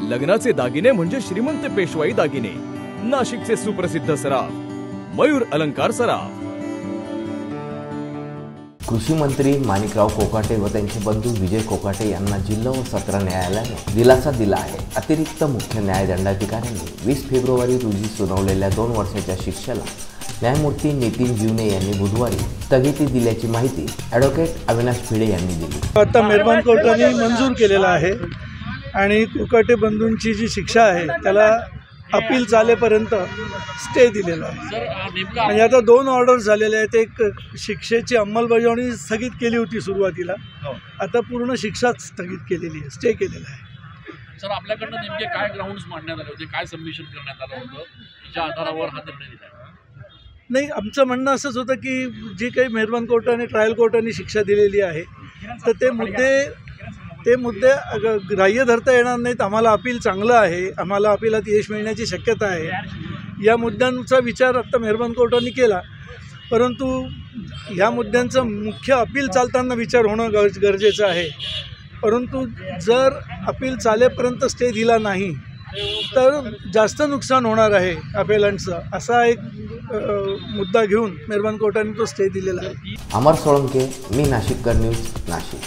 लग्नाचे दागिने म्हणजे श्रीमंत पेशवाई दागिने, नाशिकचे सुप्रसिद्ध सराफ मयूर अलंकार सराफ। कृषी मंत्री माणिकराव कोकाटे व त्यांचे बंधू विजय कोकाटे यांना जिल्हा व सत्र न्यायालयाने दिलासा दिला आहे। अतिरिक्त मुख्य न्यायदंडाधिकाऱ्यांनी 20 फेब्रुवारी रोजी सुनावलेल्या 2 वर्षाच्या शिक्षेला न्यायमूर्ती नितीन जीवने यांनी बुधवारी स्थगिती दिल्याची माहिती ॲडव्होकेट अविनाश भिडे यांनी दिली। आता मेहरबान कोर्टाने मंजूर केलेला आहे आणि कोकाटे बंधूंची जी शिक्षा आहे त्याला अपील चालेपर्यंत स्टे दिलेला आहे। आणि आता 2 ऑर्डर झालेले आहेत। एक शिक्षेची अंमलबजावणी स्थगित केली होती सुरुवातीला, आता पूर्ण शिक्षाच स्थगित केलेली आहे, स्टे केलेला आहे। सर, आपल्याकडनं नेमके काय ग्राउंड्स मांडण्यात आले होते, काय सबमिशन करण्यात आलं होतं, ज्या आधारावर हा निर्णय दिला? नाही, आमचं म्हणणं असंच होतं की जी काही मेहरबान कोर्टाने ट्रायल कोर्टाने शिक्षा दिलेली आहे तर ते मुद्दे ग्राह्य धरता येणार नाहीत। आम्हाला अपील चांगलं आहे, आम्हाला अपीलात यश मिळण्याची शक्यता आहे। या मुद्द्यांचा विचार आता मेहरबान कोर्टाने केला, परंतु या मुद्द्यांचं मुख्य अपील चालताना विचार होणं गरजेचं आहे। परंतु जर अपील चालेपर्यंत स्टे दिला नाही तर जास्त नुकसान होणार आहे अपेलंटचं, असा एक मुद्दा घेऊन मेहरबान कोर्टाने तो स्टे दिलेला आहे। अमर सोळंके, मी नाशिककर न्यूज, नाशिक।